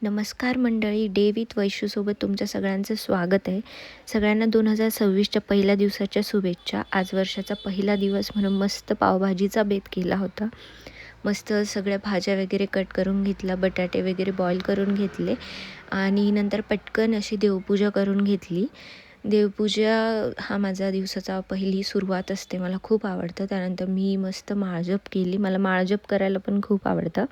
नमस्कार मंडळी, day with वैशूसोबत तुमच्या सगळ्यांचं स्वागत आहे. सगळ्यांना 2026च्या पहिल्या दिवसाच्या शुभेच्छा. आज वर्षाचा पहिला दिवस म्हणून मस्त पावभाजीचा बेत केला होता. मस्त सगळ्या भाज्या वगैरे कट करून घेतला, बटाटे वगैरे बॉईल करून घेतले आणि नंतर पटकन अशी देवपूजा करून घेतली. देवपूजा हा माझा दिवसाचा पहिली सुरुवात असते. मला खूप आवडतं. त्यानंतर मी मस्त माळजप केली. मला माळजप करायला पण खूप आवडतं.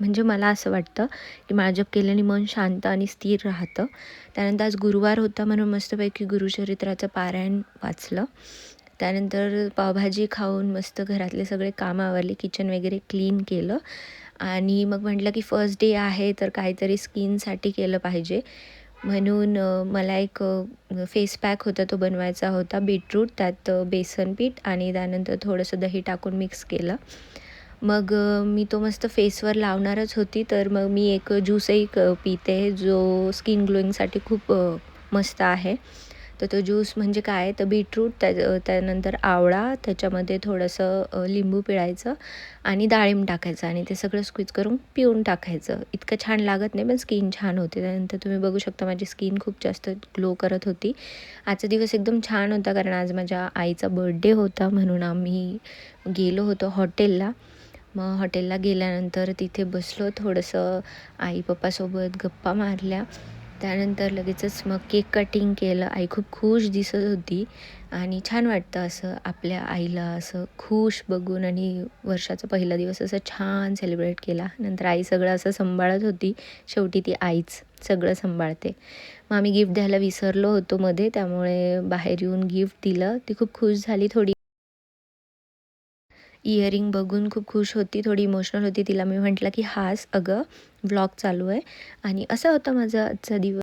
म्हणजे मला असं वाटतं की माळजप केल्याने मन शांत आणि स्थिर राहतं. त्यानंतर आज गुरुवार होता म्हणून मस्तपैकी गुरुचरित्राचं पारायण वाचलं. त्यानंतर पावभाजी खाऊन मस्त घरातले सगळे कामं आवरले, किचन वगैरे क्लीन केलं आणि मग म्हटलं की फर्स्ट डे आहे तर काहीतरी स्किनसाठी केलं पाहिजे. म्हणून मला एक फेस पॅक होता, तो बनवायचा होता. बीटरूट, त्यात बेसन पीठ आणि त्यानंतर थोडंसं दही टाकून मिक्स केलं. मग मी तो मस्त फेसवर लावणारच होती, तर मग मी एक ज्यूसही पिते जो स्किन ग्लोईंगसाठी खूप मस्त आहे. तर तो ज्यूस म्हणजे काय, तर बीटरूट, त्यानंतर आवळा, त्याच्यामध्ये थोडंसं लिंबू पिळायचं आणि डाळिंब टाकायचं आणि ते सगळं स्क्वीज करून पिऊन टाकायचं. इतकं छान लागत नाही, पण स्किन छान होते. त्यानंतर तुम्ही बघू शकता माझी स्किन खूप जास्त ग्लो करत होती. आजचा दिवस एकदम छान होता, कारण आज माझ्या आईचा बर्थडे होता म्हणून आम्ही गेलो होतो हॉटेलला. मग हॉटेलला गेल्यानंतर तिथे बसलो, थोडंसं आई पप्पासोबत गप्पा मारल्या. त्यानंतर लगेचच मग केक कटिंग केलं. आई खूप खुश दिसत होती आणि छान वाटतं असं आपल्या आईला असं खुश बघून, आणि वर्षाचा पहिला दिवस असं छान सेलिब्रेट केला. नंतर आई सगळं असं सांभाळत होती. शेवटी ती आईच सगळं सांभाळते. मग आम्ही गिफ्ट द्यायला विसरलो होतो मध्ये, त्यामुळे बाहेर येऊन गिफ्ट दिलं. ती खूप खुश झाली. थोडी इयरिंग बघून खूप खुश होती, थोडी इमोशनल होती. तिला मी म्हटलं की हास अगं, व्लॉग चालू आहे. आणि असा होता माझा आजचा दिवस.